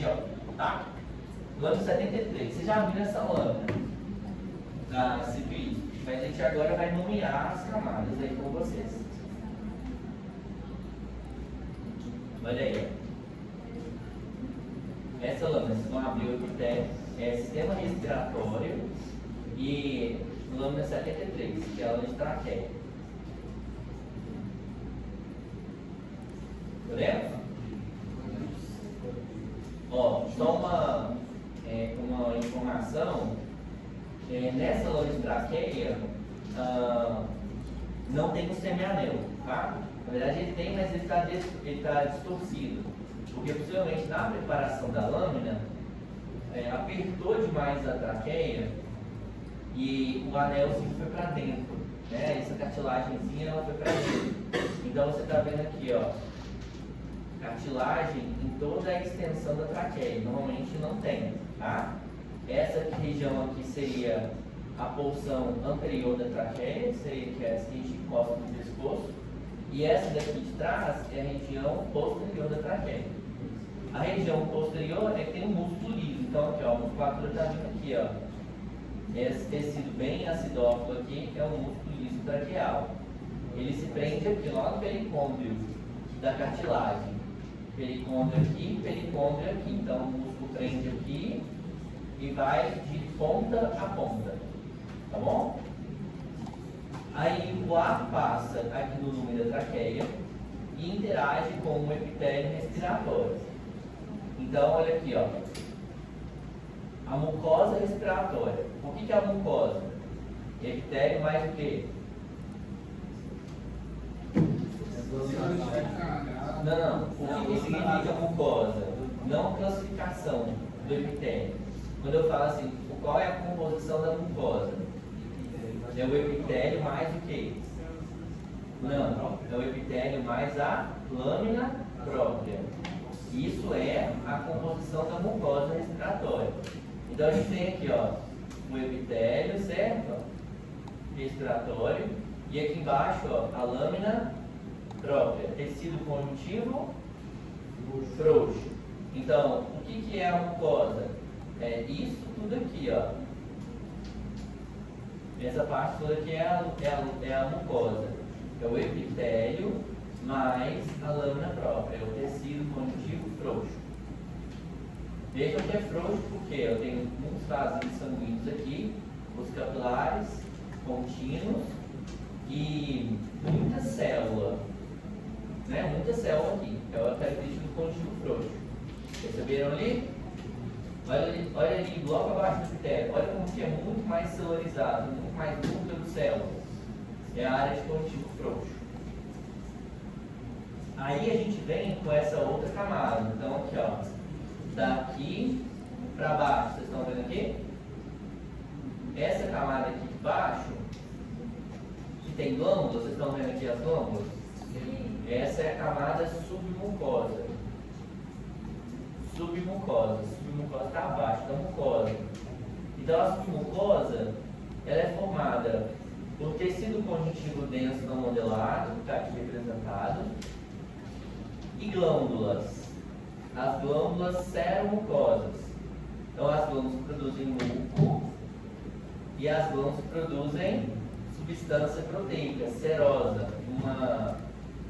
ó, tá? Lâmina 73. Você já viu essa lâmina da CPI, mas a gente agora vai nomear as camadas aí com vocês. Olha aí, ó. Essa lâmina, vocês vão abrir o epitélio, é sistema respiratório e lâmina 73, que é a lâmina de traqueia. Podemos? Ó, só uma informação, nessa lâmina de traqueia não tem um semianel, tá? Na verdade ele tem, mas ele tá distorcido, porque possivelmente na preparação da lâmina apertou demais a traqueia e o anelzinho foi para dentro, né? Essa cartilagemzinha ela foi para dentro. Então você está vendo aqui, ó, cartilagem em toda a extensão da traqueia. Normalmente não tem, tá? Essa região aqui seria a porção anterior da traqueia, seria que é essa que a gente encosta no pescoço, e essa daqui de trás é a região posterior da traqueia. A região posterior é que tem um músculo liso. Então aqui, ó, a musculatura está vindo aqui, ó. Esse tecido bem acidófilo aqui é o músculo liso traqueal. Ele se prende aqui lá no pericôndrio da cartilagem. Pericôndrio aqui. Então o músculo prende aqui e vai de ponta a ponta. Tá bom? Aí o ar passa aqui no lume da traqueia e interage com o epitélio respiratório. Então, olha aqui, ó. A mucosa respiratória. O que é a mucosa? Epitélio mais o quê? Não. O que significa mucosa? Não classificação do epitélio. Quando eu falo assim, qual é a composição da mucosa? É o epitélio mais o quê? Não, é o epitélio mais a lâmina própria. Isso é a composição da mucosa respiratória. Então a gente tem aqui, ó, o epitélio, certo? Respiratório. E aqui embaixo, ó, a lâmina própria. Tecido conjuntivo frouxo. Então, o que é a mucosa? É isso tudo aqui, ó. Essa parte toda aqui é a mucosa. É o epitélio mais a lâmina própria. É o tecido conjuntivo frouxo. Vejam que é frouxo porque eu tenho muitos vasos sanguíneos aqui, os capilares contínuos e muita célula. Né? Muita célula aqui. É o característico do conjuntivo frouxo. Perceberam ali? Olha ali, logo abaixo do epitélio. Olha como que é muito mais celularizado, muito mais núcleo de células. É a área de conjuntivo frouxo. Aí a gente vem com essa outra camada. Então aqui, ó, daqui para baixo, vocês estão vendo aqui? Essa camada aqui de baixo, que tem glândulas, vocês estão vendo aqui as glândulas? Sim. Essa é a camada submucosa. Submucosa está abaixo da mucosa. Então a submucosa, ela é formada por tecido conjuntivo denso não modelado, que está aqui representado, e glândulas. As glândulas seromucosas. Então as glândulas produzem muco e as glândulas produzem substância proteica, serosa,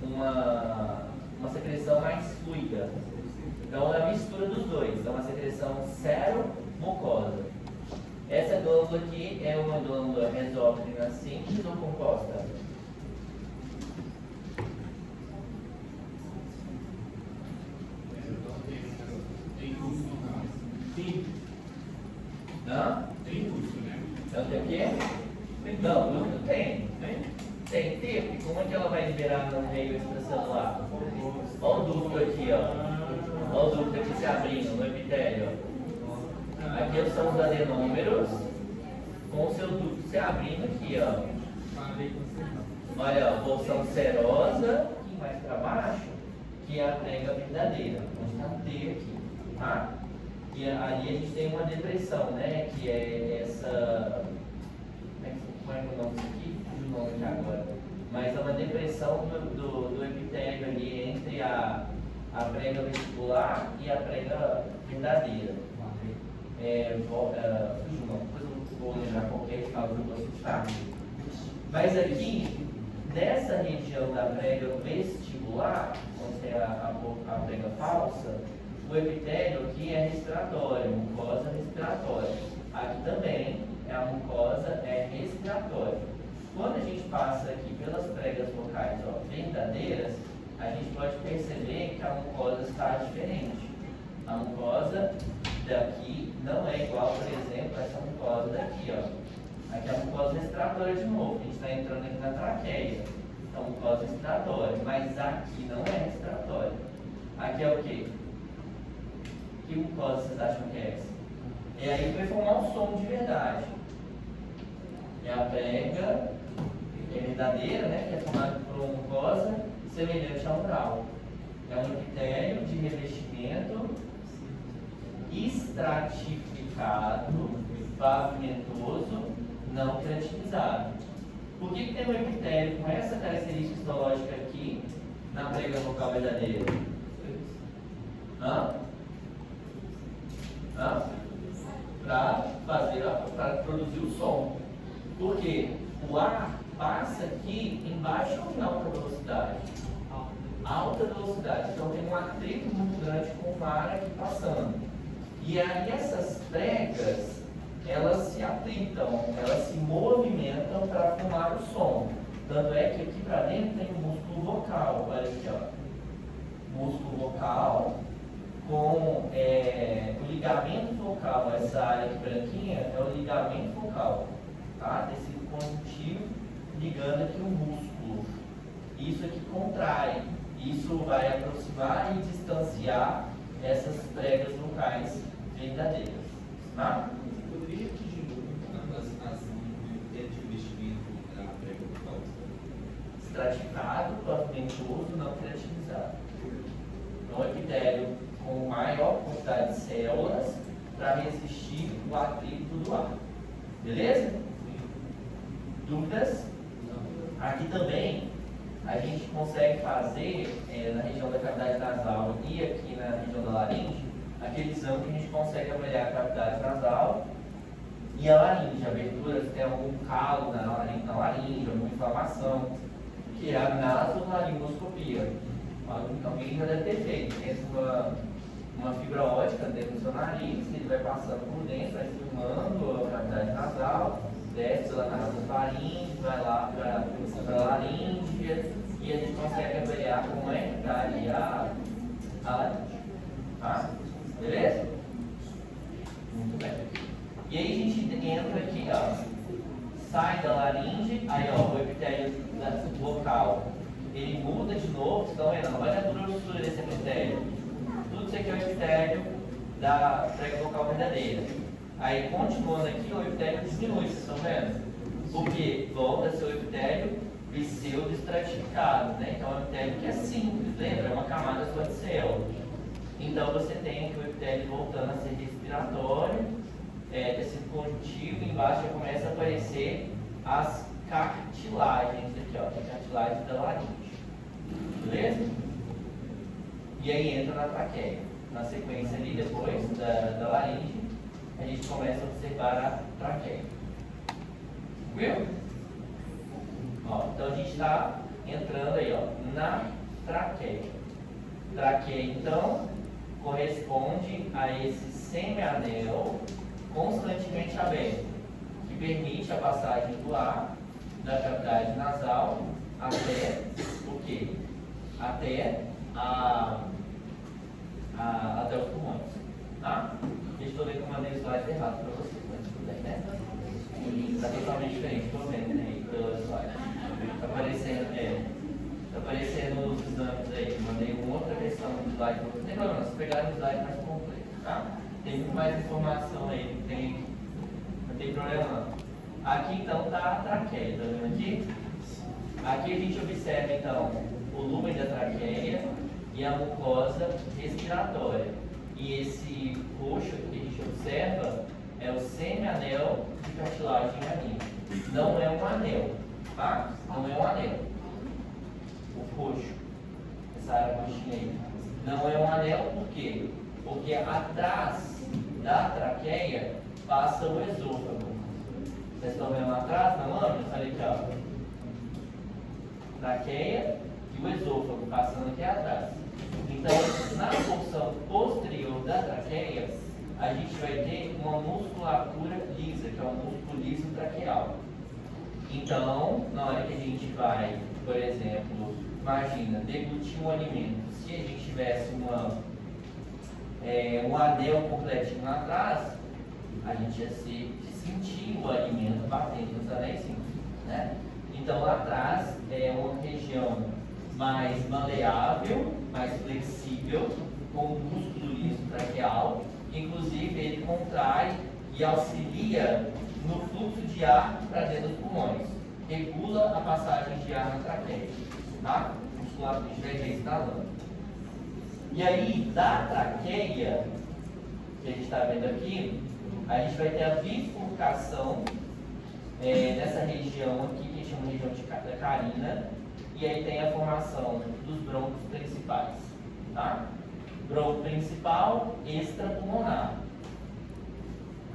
uma secreção mais fluida. Então é a mistura dos dois, é uma secreção seromucosa. Essa glândula aqui é uma glândula mesócrina simples ou composta? Sim. Não? Tem duto, né? Não tem o quê? Não, duto tem. Tem tempo. Como é que ela vai liberar no meio extracelular? Olha o duto aqui, ó. Olha o duto aqui se abrindo no epitélio, ó. Aqui são os adenômeros com o seu duto se abrindo aqui, ó. Olha, ó, porção serosa, um pouquinho mais para baixo, que é a trega verdadeira, onde está o T aqui, tá? E ali a gente tem uma depressão, né? Que é essa. Como é que é o nome disso aqui? Fugiu o nome aqui agora. Mas é uma depressão do epitélio ali entre a a prega vestibular e a prega verdadeira. Fugiu não, depois eu vou lembrar qualquer causa do assunto, tá? Mas aqui, nessa região da prega vestibular, onde é a prega falsa, o epitélio aqui é respiratório, mucosa respiratória. Aqui também a mucosa é respiratória. Quando a gente passa aqui pelas pregas vocais verdadeiras, a gente pode perceber que a mucosa está diferente. A mucosa daqui não é igual, por exemplo, a essa mucosa daqui, ó. Aqui é a mucosa respiratória de novo, a gente está entrando aqui na traqueia. Então, mucosa respiratória, mas aqui não é respiratória. Aqui é o quê? Que mucosa vocês acham que é essa? É aí que vai formar um som de verdade. É a prega verdadeira, né, que é formada por uma mucosa semelhante ao mural. É um epitélio de revestimento estratificado, pavimentoso, não queratinizado. Por que tem um epitélio com essa característica histológica aqui na prega vocal verdadeira? Para produzir o som. Porque o ar passa aqui embaixo ou em alta velocidade? Alta velocidade. Então tem um atrito muito grande com o ar aqui passando. E aí essas pregas, elas se atritam, elas se movimentam para formar o som. Tanto é que aqui para dentro tem o músculo vocal. Olha aqui, ó. Músculo vocal com o ligamento vocal. Essa área aqui branquinha é o ligamento vocal. Tá? Tecido conjuntivo ligando aqui o músculo. Isso aqui contrai. Isso vai aproximar e distanciar essas pregas vocais verdadeiras. Tá? Poderia repetir de novo as de investimento da prega vocal? Estratificado, pavimentoso, não queratinizado. É um epitélio com maior quantidade de células para resistir o atrito do ar. Beleza? Dúvidas? Aqui também a gente consegue fazer na região da cavidade nasal e aqui na região da laringe, aquele exame que a gente consegue avaliar a cavidade nasal e a laringe, abertura, se tem algum calo na laringe, alguma inflamação, que é a nasolaringoscopia. Alguém já deve ter feito. Tem uma fibra ótica dentro do seu nariz, ele vai passando por dentro, vai filmando a cavidade nasal, desce pela nasofaringe, vai lá para a laringe, e a gente consegue avaliar como é que está ali a laringe. Tá? Beleza? Muito bem. E aí a gente entra aqui, ó, sai da laringe, aí ó, o epitélio vocal, ele muda de novo, então olha a grossura desse epitélio. Tudo isso aqui é o epitélio da prega vocal verdadeira. Aí continuando aqui, o epitélio diminui, vocês estão vendo? Porque volta a ser o epitélio pseudo-estratificado, né? Então é um epitélio que é simples, lembra? É uma camada só de célula. Então você tem aqui o epitélio voltando a ser respiratório, tecido conjuntivo, embaixo já começa a aparecer as cartilagens aqui, ó, as cartilagens da laringe. Beleza? E aí entra na traqueia. Na sequência ali, depois da laringe, a gente começa a observar a traqueia. Viu? Ó, então a gente está entrando aí, ó, na traqueia. Traqueia, então, corresponde a esse semianel constantemente aberto, que permite a passagem do ar da cavidade nasal até o quê? Até até os pulmões. Tá? Deixa eu ver que eu mandei o slide errado para vocês, mas tudo bem, né? Está totalmente diferente, estou vendo aí pelo slide. Está aparecendo os exames aí. Mandei uma outra versão do slide. Não tem problema, se pegar o slide mais completo, tá? Tem muito mais informação aí, não tem problema não. Aqui então está a traqueia, tá vendo aqui? Aqui a gente observa então o lumen da traqueia e a mucosa respiratória. E esse roxo que a gente observa é o semianel de cartilagem laríngea. Não é um anel, tá? Não é um anel. O roxo, essa área roxinha aí, não é anel, por quê? Porque atrás da traqueia passa o esôfago. Vocês estão vendo lá atrás, na lâmina? Olha aqui, ó. Traqueia e o esôfago passando aqui atrás. Então, na porção posterior da traqueia, a gente vai ter uma musculatura lisa, que é o músculo liso traqueal. Então, na hora que a gente vai, por exemplo, imagina, deglutir um alimento. Se a gente tivesse um anel completinho lá atrás, a gente ia sentir o alimento batendo nos anéis, né? Então, lá atrás é uma região mais maleável, mais flexível, com o músculo liso traqueal, que inclusive ele contrai e auxilia no fluxo de ar para dentro dos pulmões, regula a passagem de ar na traqueia, tá? Musculatura, a gente vai ver isso na lâmina. E aí, da traqueia, que a gente está vendo aqui, a gente vai ter a bifurcação nessa região aqui, que a gente chama de região de carina, e aí tem a formação dos brônquios principais, tá? Bronco principal, extrapulmonar,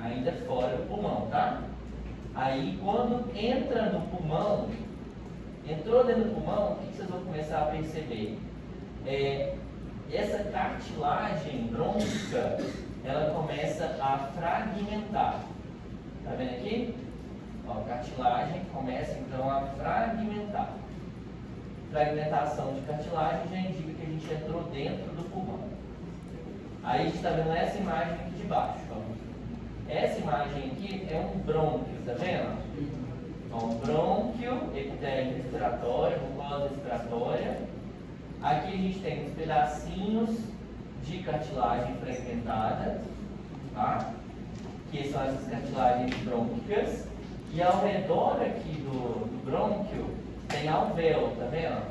ainda fora do pulmão, tá? Aí, quando entra no pulmão, entrou dentro do pulmão, o que vocês vão começar a perceber? Essa cartilagem brônquica, ela começa a fragmentar. Tá vendo aqui? Ó, a cartilagem começa então a fragmentar. Fragmentação de cartilagem já indica que a gente entrou dentro do pulmão. Aí a gente está vendo essa imagem aqui de baixo. Ó. Essa imagem aqui é um brônquio, tá vendo? Ó, um brônquio, epitélio respiratório, mucosa respiratória. Aqui a gente tem uns pedacinhos de cartilagem fragmentada, tá? Que são essas cartilagens brônquicas. E ao redor aqui do brônquio tem alvéolo, tá vendo?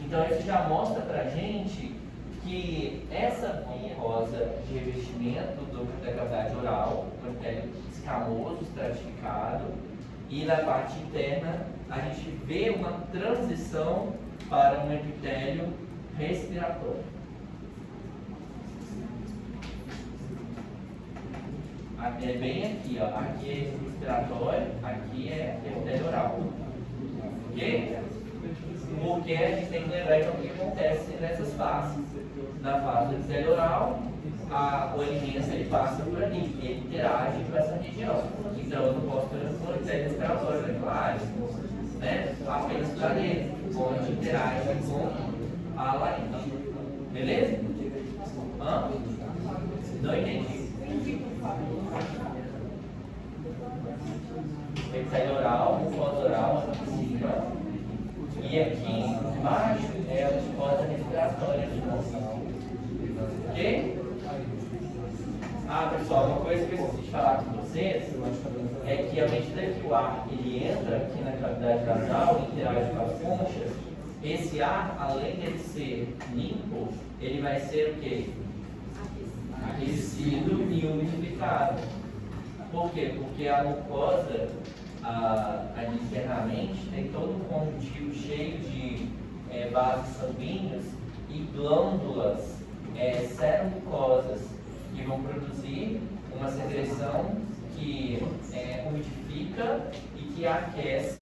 Então isso já mostra pra gente que essa mucosa de revestimento da cavidade oral, um epitélio escamoso, estratificado, e na parte interna a gente vê uma transição para um epitélio respiratório. É bem aqui, ó. Aqui é respiratório, aqui é epitélio oral. Ok? Porque a gente tem que lembrar então o que acontece nessas fases. Na fase do epitélio oral, o alimento ele passa por ali, ele interage com essa região. Então eu não posso ter um epitélio respiratório, é claro, né? Apenas para ele, onde interage com a laringe. Beleza? Hã? Não entendi. Epitélio oral, mucosa oral aqui em cima. E aqui embaixo é a mucosa respiratória de novo. Ok? Pessoal, uma coisa que eu esqueci de falar com vocês é que à medida que o ar ele entra aqui na cavidade nasal e interage com as conchas, esse ar, além de ser limpo, ele vai ser o quê? Aquecido e umidificado. Por quê? Porque a mucosa ali internamente tem todo um conjuntivo cheio de vasos sanguíneos e glândulas seromucosas que vão produzir uma secreção que umidifica e que aquece